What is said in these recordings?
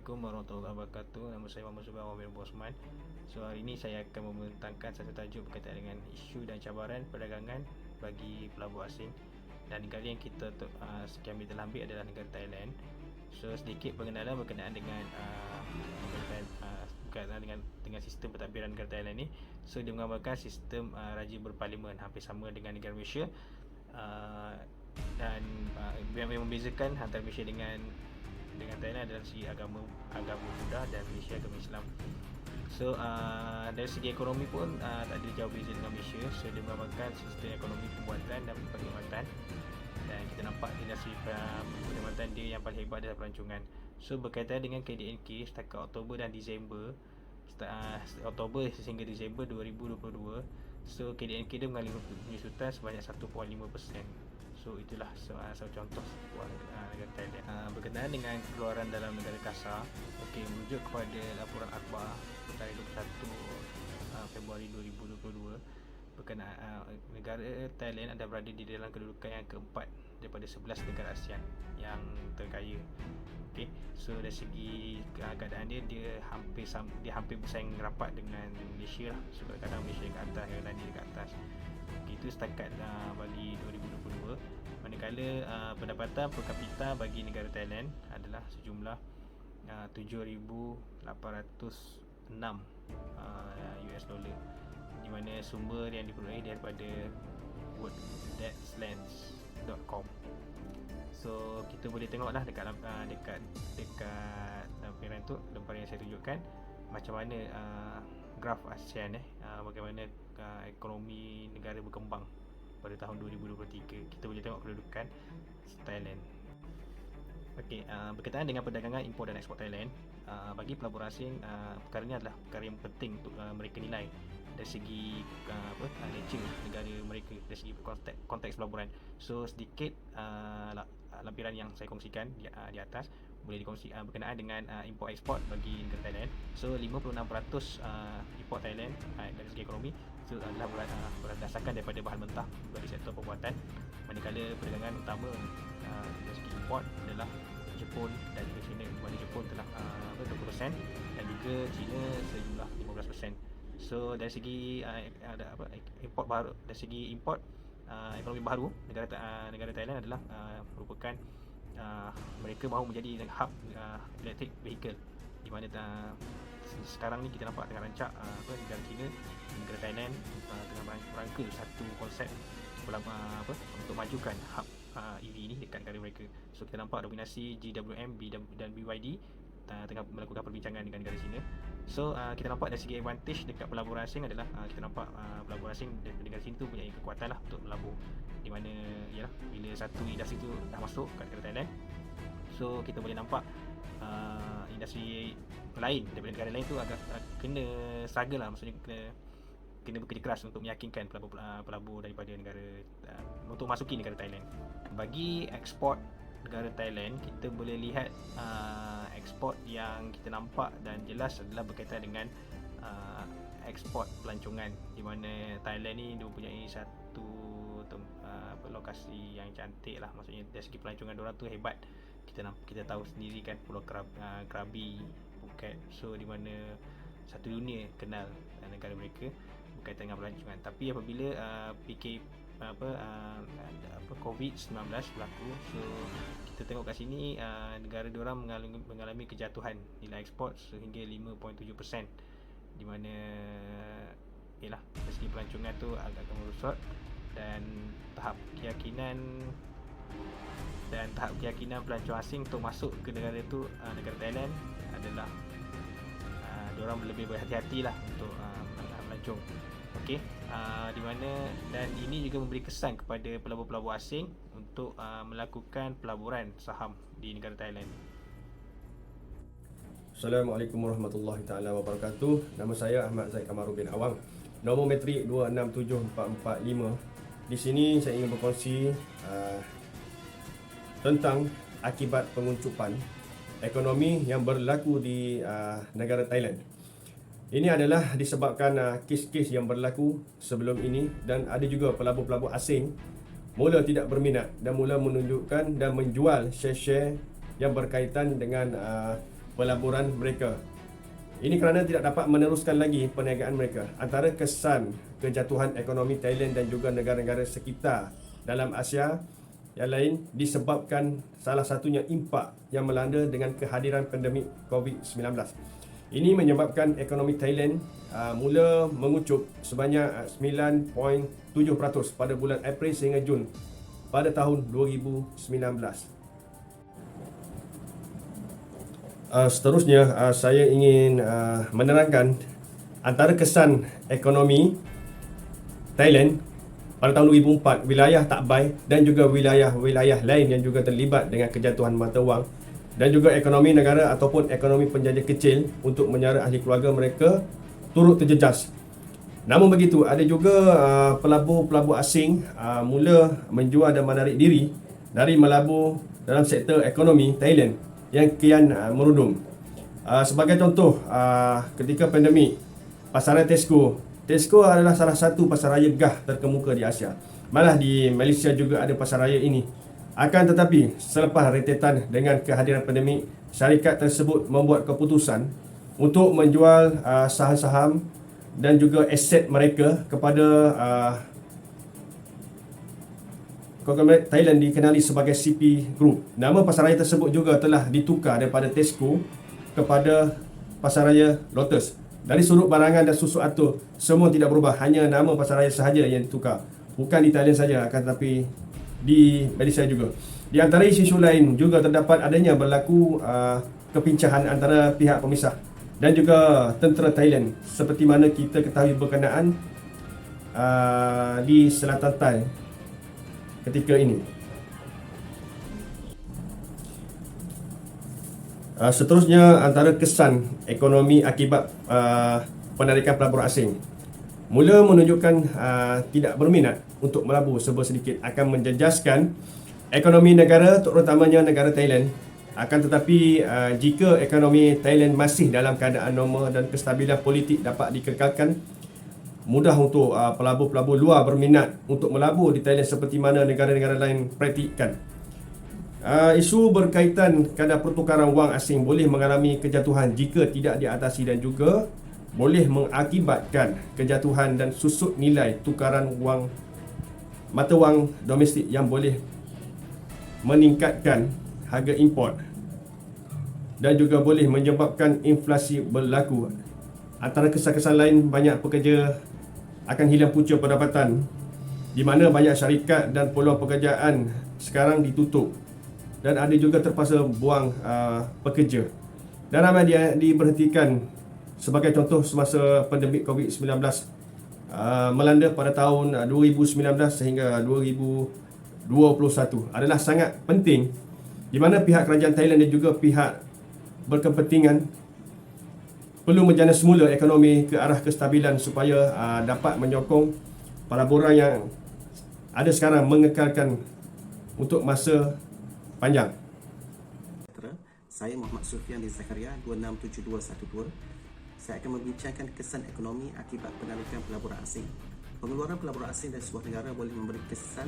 Assalamualaikum warahmatullahi wabarakatuh. Nama saya Muhammad Zubair bin Bosman. So hari ini saya akan membentangkan satu tajuk berkaitan dengan isu dan cabaran perdagangan bagi pelabur asing. Dan negara yang kita kami telah ambil adalah negara Thailand. So sedikit pengenalan berkenaan dengan berkaitan dengan sistem pentadbiran negara Thailand ni. So dia menggambarkan sistem raja berparlimen hampir sama dengan negara Malaysia. Dan yang membezakan antara Malaysia dengan Thailand adalah segi agama Buddha dan Malaysia agama Islam. So dari segi ekonomi pun tak ada jauh beza dengan Malaysia. So dia menggambarkan sistem ekonomi pembuatan dan perkhidmatan, dan kita nampak industri perkhidmatan dia yang paling hebat adalah pelancongan. So berkaitan dengan KDNK setakat Oktober dan Disember, Oktober sehingga Disember 2022, so KDNK dia mengalami penyusutan sebanyak 1.5%. So itulah satu contoh negara Thailand. Berkenaan dengan keluaran dalam negara kasar, merujuk kepada laporan akhbar tarikh 21 Februari 2022, berkenaan negara Thailand ada berada di dalam kedudukan yang keempat daripada 11 negara ASEAN yang terkaya. So dari segi keadaan dia hampir bersaing rapat dengan Malaysia lah. So kadang-kadang Malaysia dekat atas, kadang-kadang dia dekat atas. Itu setakat bagi 2022. Manakala pendapatan per kapita bagi negara Thailand adalah sejumlah 7,806 US dollar, di mana sumber yang diperoleh daripada worlddeadslands.com. So kita boleh tengoklah dekat lampiran tu, lembaran yang saya tunjukkan, macam mana graf ASEAN bagaimana ekonomi negara berkembang pada tahun 2023. Kita boleh tengok kedudukan Thailand. Berkaitan dengan perdagangan import dan ekspor Thailand, bagi pelabur asing, perkara ini adalah perkara yang penting untuk mereka nilai dari segi nature negara mereka, dari segi konteks pelaburan. So sedikit lampiran yang saya kongsikan di atas boleh dikongsi berkenaan dengan import ekspor bagi negara Thailand. So 56% import Thailand dari segi ekonomi adalah berdasarkan daripada bahan mentah dari sektor perbuatan, manakala perdagangan utama dari segi import adalah Jepun dan juga China, di mana Jepun telah 20% dan juga China sejumlah 15%. So dari segi import baru, dari segi import ekonomi baru, negara Thailand adalah merupakan mereka mahu menjadi hub electric vehicle, di mana sekarang ni kita nampak tengah rancak negara China, negara Thailand tengah merangka satu konsep untuk majukan hub EV ni dekat negara mereka. So kita nampak dominasi GWM dan BYD tengah melakukan perbincangan dengan negara China. So kita nampak dari segi advantage dekat pelabur asing adalah kita nampak pelabur asing dari negara China tu punya kekuatan lah untuk melabur, di mana bila satu industri tu dah masuk kat negara Thailand, so kita boleh nampak industri lain daripada negara lain tu agak kena struggle lah, maksudnya kena bekerja keras untuk meyakinkan pelabur daripada negara untuk masuki negara Thailand. Bagi ekspor negara Thailand, kita boleh lihat ekspor yang kita nampak dan jelas adalah berkaitan dengan ekspor pelancongan, di mana Thailand ni dia mempunyai satu lokasi yang cantik lah, maksudnya dari segi pelancongan diorang tu hebat. Kita tahu sendiri kan Pulau Krabi, Phuket, so di mana satu dunia kenal negara mereka berkaitan dengan pelancongan. Tapi apabila COVID-19 berlaku, so kita tengok kat sini negara diorang mengalami kejatuhan nilai ekspor sehingga 5.7%, di mana dari segi pelancongan tu agak merosot, dan tahap keyakinan pelancong asing untuk masuk ke negara tu, negara Thailand adalah diorang lebih berhati-hati lah untuk melancong. Di mana, dan ini juga memberi kesan kepada pelabur-pelabur asing untuk melakukan pelaburan saham di negara Thailand. Assalamualaikum warahmatullahi taala wabarakatuh. Nama saya Ahmad Zaid Kamarudin Awang. Nombor metrik 267445. Di sini saya ingin berkongsi tentang akibat penguncupan ekonomi yang berlaku di negara Thailand. Ini adalah disebabkan kes-kes yang berlaku sebelum ini, dan ada juga pelabur-pelabur asing mula tidak berminat dan mula menunjukkan dan menjual share-share yang berkaitan dengan pelaburan mereka. Ini kerana tidak dapat meneruskan lagi perniagaan mereka. Antara kesan kejatuhan ekonomi Thailand dan juga negara-negara sekitar dalam Asia yang lain disebabkan salah satunya impak yang melanda dengan kehadiran pandemik COVID-19. Ini menyebabkan ekonomi Thailand mula mengucup sebanyak 9.7% pada bulan April sehingga Jun pada tahun 2019. Seterusnya, saya ingin menerangkan antara kesan ekonomi Thailand pada tahun 2004, wilayah Tak Bai dan juga wilayah-wilayah lain yang juga terlibat dengan kejatuhan mata wang dan juga ekonomi negara ataupun ekonomi penjajah kecil untuk menyara ahli keluarga mereka turut terjejas. Namun begitu, ada juga pelabur-pelabur asing mula menjual dan menarik diri dari melabur dalam sektor ekonomi Thailand yang kian merudum. Sebagai contoh, ketika pandemik, pasaran Tesco adalah salah satu pasaraya gah terkemuka di Asia. Malah di Malaysia juga ada pasaraya ini. Akan tetapi, selepas rentetan dengan kehadiran pandemik, syarikat tersebut membuat keputusan untuk menjual saham-saham dan juga aset mereka kepada konglomerat Thailand dikenali sebagai CP Group. Nama pasaraya tersebut juga telah ditukar daripada Tesco kepada pasaraya Lotus. Dari sudut barangan dan susu atur, semua tidak berubah, hanya nama pasaraya sahaja yang ditukar. Bukan di Thailand saja, akan tetapi di Malaysia juga. Di antara isu lain juga terdapat adanya berlaku kepincahan antara pihak pemisah dan juga tentera Thailand, seperti mana kita ketahui berkenaan di selatan Thai ketika ini. Seterusnya, antara kesan ekonomi akibat penarikan pelabur asing mula menunjukkan tidak berminat untuk melabur serba sedikit akan menjejaskan ekonomi negara, terutamanya negara Thailand. Akan tetapi jika ekonomi Thailand masih dalam keadaan normal dan kestabilan politik dapat dikekalkan, mudah untuk pelabur-pelabur luar berminat untuk melabur di Thailand seperti mana negara-negara lain praktikkan. Isu berkaitan kadar pertukaran wang asing boleh mengalami kejatuhan jika tidak diatasi dan juga boleh mengakibatkan kejatuhan dan susut nilai tukaran wang mata wang domestik yang boleh meningkatkan harga import dan juga boleh menyebabkan inflasi berlaku. Antara kesan-kesan lain, banyak pekerja akan hilang punca pendapatan di mana banyak syarikat dan peluang pekerjaan sekarang ditutup dan ada juga terpaksa buang pekerja dan ramai dia diberhentikan. Sebagai contoh, semasa pandemik COVID-19 melanda pada tahun 2019 sehingga 2021 adalah sangat penting di mana pihak kerajaan Thailand dan juga pihak berkepentingan perlu menjana semula ekonomi ke arah kestabilan supaya dapat menyokong pelaburan yang ada sekarang mengekalkan untuk masa panjang. Saya Muhammad Sufian bin Zakaria 267212. Saya akan membincangkan kesan ekonomi akibat penarikan pelaburan asing. Pengeluaran pelaburan asing dari sebuah negara boleh memberi kesan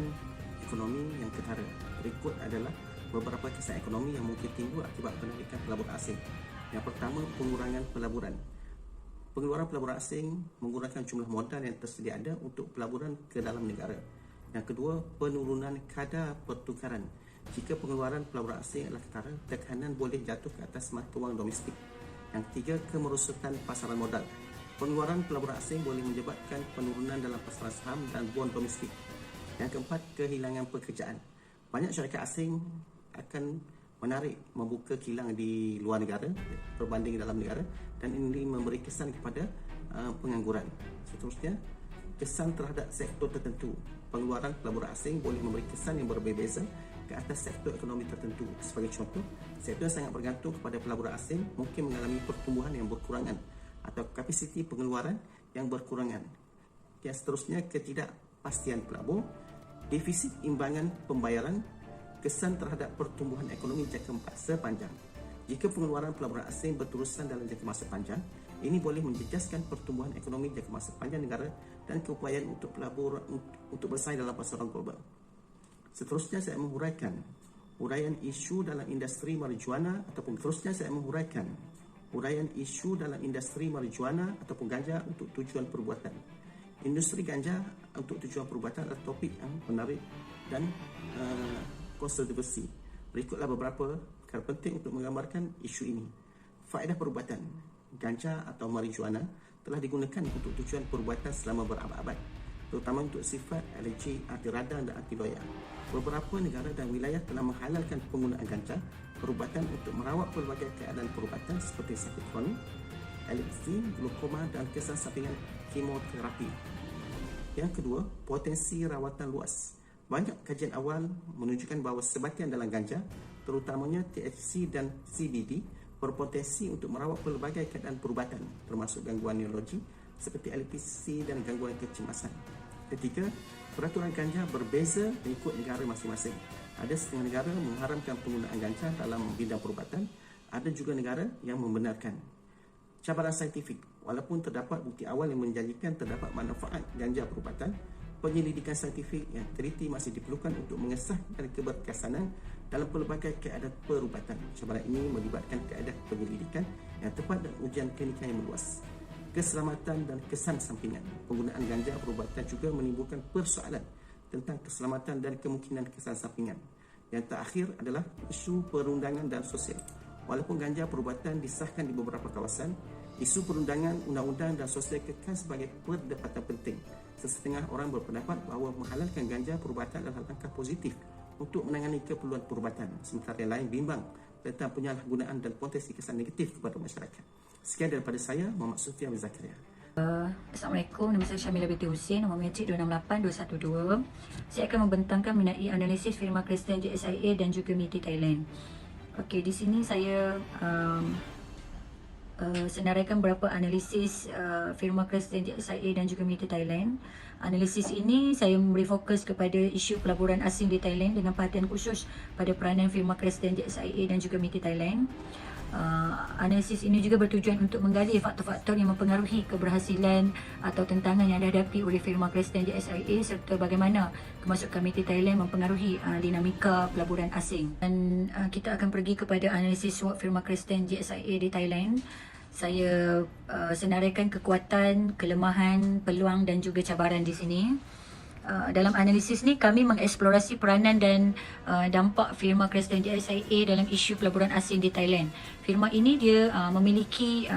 ekonomi yang ketara. Berikut adalah beberapa kesan ekonomi yang mungkin timbul akibat penarikan pelaburan asing. Yang pertama, pengurangan pelaburan. Pengeluaran pelaburan asing menggunakan jumlah modal yang tersedia ada untuk pelaburan ke dalam negara. Yang kedua, penurunan kadar pertukaran. Jika pengeluaran pelaburan asing adalah ketara, tekanan boleh jatuh ke atas mata wang domestik. Yang ketiga, kemerosotan pasaran modal. Pengeluaran pelaburan asing boleh menyebabkan penurunan dalam pasaran saham dan bon domestik. Yang keempat, kehilangan pekerjaan. Banyak syarikat asing akan menarik membuka kilang di luar negara berbanding dalam negara dan ini memberi kesan kepada pengangguran. Seterusnya, kesan terhadap sektor tertentu. Pengeluaran pelaburan asing boleh memberi kesan yang berbeza ke atas sektor ekonomi tertentu. Sebagai contoh, sektor yang sangat bergantung kepada pelaburan asing mungkin mengalami pertumbuhan yang berkurangan atau kapasiti pengeluaran yang berkurangan. Yang seterusnya, ketidakpastian pelabur, defisit imbangan pembayaran, kesan terhadap pertumbuhan ekonomi jangka masa panjang. Jika pengeluaran pelaburan asing berterusan dalam jangka masa panjang, ini boleh menjejaskan pertumbuhan ekonomi jangka masa panjang negara dan keupayaan untuk pelabur untuk bersaing dalam pasaran global. Seterusnya, saya menguraikan Uraian isu dalam industri marijuana ataupun terusnya saya menguraikan uraian isu dalam industri marijuana ataupun ganja untuk tujuan perubatan. Industri ganja untuk tujuan perubatan adalah topik yang menarik dan kontroversi. Berikutlah beberapa perkara penting untuk menggambarkan isu ini. Faedah perubatan. Ganja atau marijuana telah digunakan untuk tujuan perubatan selama berabad-abad, terutama untuk sifat alergi, anti radang dan anti loya. Beberapa negara dan wilayah telah menghalalkan penggunaan ganja perubatan untuk merawat pelbagai keadaan perubatan seperti sakit kronik, epilepsi, glaukoma dan kesan sampingan kemoterapi. Yang kedua, potensi rawatan luas. Banyak kajian awal menunjukkan bahawa sebahagian dalam ganja, terutamanya THC dan CBD, berpotensi untuk merawat pelbagai keadaan perubatan termasuk gangguan neurologi seperti epilepsi dan gangguan kecemasan. Ketiga, peraturan ganja berbeza mengikut negara masing-masing. Ada setengah negara mengharamkan penggunaan ganja dalam bidang perubatan, ada juga negara yang membenarkan. Cabaran saintifik. Walaupun terdapat bukti awal yang menjanjikan terdapat manfaat ganja perubatan, penyelidikan saintifik yang teliti masih diperlukan untuk mengesahkan keberkesanan dalam pelbagai keadaan perubatan. Cabaran ini melibatkan keadaan penyelidikan yang tepat dan ujian klinikal yang meluas. Keselamatan dan kesan sampingan. Penggunaan ganja perubatan juga menimbulkan persoalan tentang keselamatan dan kemungkinan kesan sampingan. Yang terakhir adalah isu perundangan dan sosial. Walaupun ganja perubatan disahkan di beberapa kawasan, isu perundangan, undang-undang dan sosial kekal sebagai perdebatan penting. Sesetengah orang berpendapat bahawa menghalalkan ganja perubatan adalah langkah positif untuk menangani keperluan perubatan, sementara yang lain bimbang tentang penyalahgunaan dan potensi kesan negatif kepada masyarakat. Sekian daripada saya, Muhammad Sufian bin Zakaria. Assalamualaikum, nama saya Syamila binti Husin, nombor metric 268212. Saya akan membentangkan mengenai analisis firma Kristen JSIA dan juga MITI Thailand. Okey, di sini saya senaraikan beberapa analisis firma Kristen JSIA dan juga MITI Thailand. Analisis ini saya memberi fokus kepada isu pelaburan asing di Thailand dengan perhatian khusus pada peranan firma Kristen JSIA dan juga MITI Thailand. Analisis ini juga bertujuan untuk menggali faktor-faktor yang mempengaruhi keberhasilan atau tentangan yang dihadapi oleh firma Kristen JSIA serta bagaimana kemasukan MITI Thailand mempengaruhi dinamika pelaburan asing. Dan kita akan pergi kepada analisis SWOT firma Kristen JSIA di Thailand. Saya senaraikan kekuatan, kelemahan, peluang dan juga cabaran di sini. Dalam analisis ni kami mengeksplorasi peranan dan dampak firma Kristen JSIA dalam isu pelaburan asing di Thailand. Firma ini dia memiliki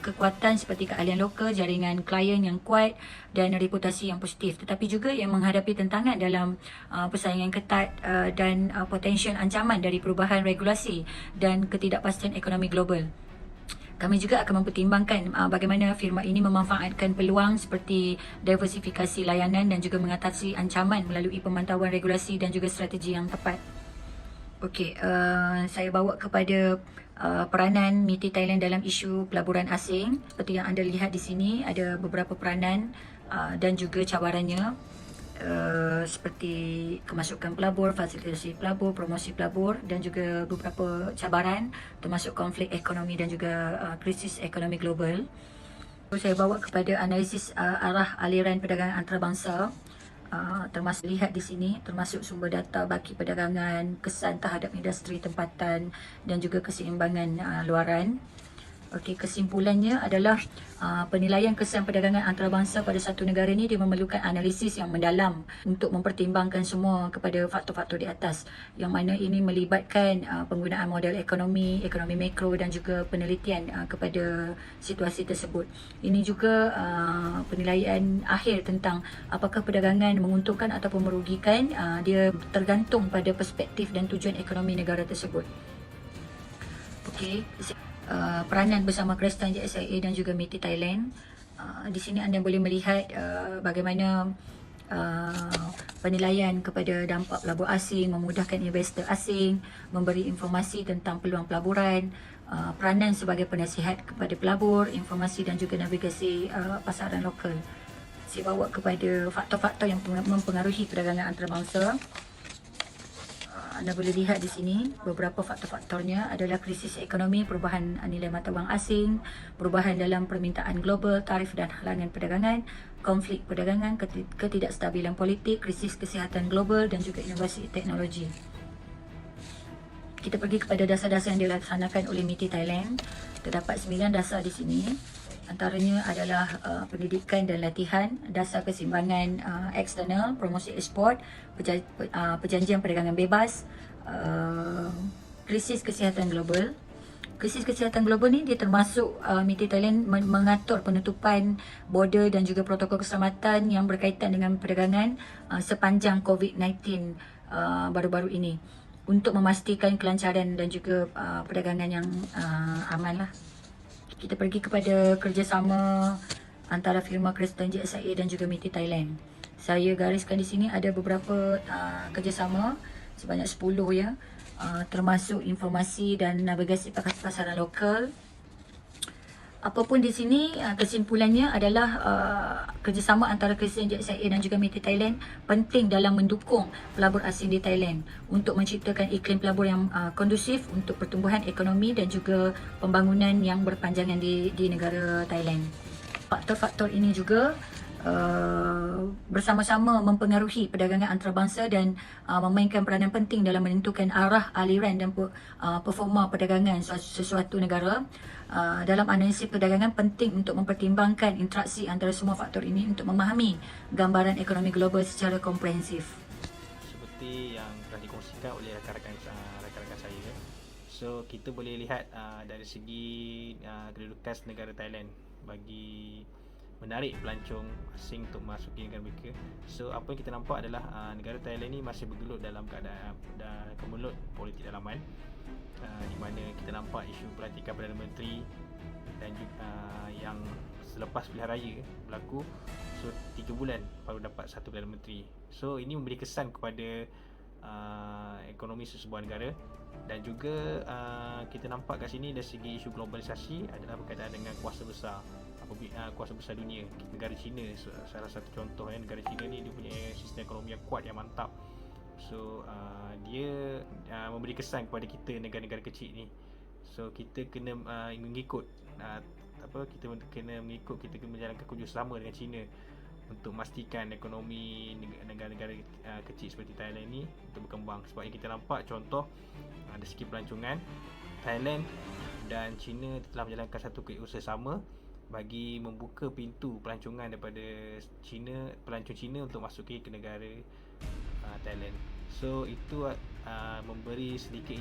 kekuatan seperti keahlian lokal, jaringan klien yang kuat dan reputasi yang positif, tetapi juga yang menghadapi tentangan dalam persaingan ketat dan potensial ancaman dari perubahan regulasi dan ketidakpastian ekonomi global. Kami juga akan mempertimbangkan bagaimana firma ini memanfaatkan peluang seperti diversifikasi layanan dan juga mengatasi ancaman melalui pemantauan regulasi dan juga strategi yang tepat. Okey, saya bawa kepada peranan MITI Thailand dalam isu pelaburan asing. Seperti yang anda lihat di sini, ada beberapa peranan dan juga cabarannya. Seperti kemasukan pelabur, fasilitasi pelabur, promosi pelabur dan juga beberapa cabaran termasuk konflik ekonomi dan juga krisis ekonomi global. Saya bawa kepada analisis arah aliran perdagangan antarabangsa, termasuk lihat di sini termasuk sumber data baki perdagangan, kesan terhadap industri tempatan dan juga keseimbangan luaran. Okey, kesimpulannya adalah penilaian kesan perdagangan antarabangsa pada satu negara ini dia memerlukan analisis yang mendalam untuk mempertimbangkan semua kepada faktor-faktor di atas, yang mana ini melibatkan penggunaan model ekonomi makro dan juga penelitian kepada situasi tersebut. Ini juga penilaian akhir tentang apakah perdagangan menguntungkan ataupun merugikan, dia tergantung pada perspektif dan tujuan ekonomi negara tersebut. Okey, peranan bersama Kristen JSIA dan juga MITI Thailand. Di sini anda boleh melihat bagaimana penilaian kepada dampak pelabur asing, memudahkan investor asing, memberi informasi tentang peluang pelaburan, peranan sebagai penasihat kepada pelabur, informasi dan juga navigasi pasaran lokal. Saya bawa kepada faktor-faktor yang mempengaruhi perdagangan antarabangsa. Anda boleh lihat di sini beberapa faktor-faktornya adalah krisis ekonomi, perubahan nilai mata wang asing, perubahan dalam permintaan global, tarif dan halangan perdagangan, konflik perdagangan, ketidakstabilan politik, krisis kesihatan global dan juga inovasi teknologi. kita pergi kepada dasar-dasar yang dilaksanakan oleh MITI Thailand. Terdapat 9 dasar di sini. Antaranya adalah pendidikan dan latihan, dasar keseimbangan eksternal, promosi ekspor, perjanjian perdagangan bebas, krisis kesihatan global. Krisis kesihatan global ni dia termasuk MITI Thailand mengatur penutupan border dan juga protokol keselamatan yang berkaitan dengan perdagangan sepanjang COVID-19 baru-baru ini untuk memastikan kelancaran dan juga perdagangan yang aman lah. Kita pergi kepada kerjasama antara firma Kristen JSIA dan juga MITI Thailand. Saya gariskan di sini ada beberapa kerjasama sebanyak 10 ya. Termasuk informasi dan navigasi pasaran lokal. Apapun di sini kesimpulannya adalah kerjasama antara Kristen JSIA dan juga MITI Thailand penting dalam mendukung pelabur asing di Thailand untuk menciptakan iklim pelabur yang kondusif untuk pertumbuhan ekonomi dan juga pembangunan yang berpanjangan di negara Thailand. Faktor-faktor ini juga bersama-sama mempengaruhi perdagangan antarabangsa dan memainkan peranan penting dalam menentukan arah aliran dan performa perdagangan sesuatu negara. Dalam analisis perdagangan penting untuk mempertimbangkan interaksi antara semua faktor ini untuk memahami gambaran ekonomi global secara komprehensif. Seperti yang telah dikongsikan oleh rakan-rakan saya, so kita boleh lihat dari segi kedudukan negara Thailand bagi menarik pelancong asing untuk masuki negara mereka. So apa yang kita nampak adalah negara Thailand ni masih bergelut dalam keadaan kemelut politik dalaman, di mana kita nampak isu pelantikan Perdana Menteri dan juga yang selepas pilihan raya berlaku, so 3 bulan baru dapat satu Perdana Menteri. So ini memberi kesan kepada ekonomi sesebuah negara. Dan juga kita nampak kat sini dari segi isu globalisasi adalah berkaitan dengan kuasa besar dunia. Negara China salah satu contoh, negara China ni dia punya sistem ekonomi yang kuat, yang mantap. So dia memberi kesan kepada kita negara-negara kecil ni. So kita kena mengikut kita kena menjalankan kerjasama dengan China untuk memastikan ekonomi negara-negara kecil seperti Thailand ni untuk berkembang. Sebab yang kita nampak contoh dari segi pelancongan, Thailand dan China telah menjalankan satu kerjasama sama bagi membuka pintu pelancongan daripada pelancong China untuk masuki ke negara Thailand. So itu memberi sedikit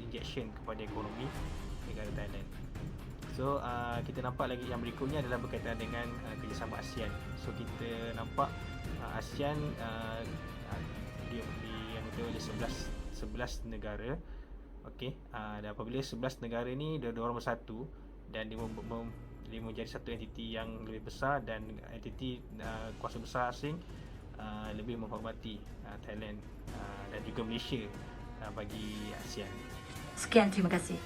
injection kepada ekonomi negara Thailand. So kita nampak lagi yang berikutnya adalah berkaitan dengan kerjasama ASEAN. So kita nampak ASEAN dia oleh 11 negara. Okey, dan apabila 11 negara ni dia orang bersatu dan dia menjadi satu entiti yang lebih besar, dan entiti kuasa besar asing lebih menghormati Thailand dan juga Malaysia bagi ASEAN. Sekian, terima kasih.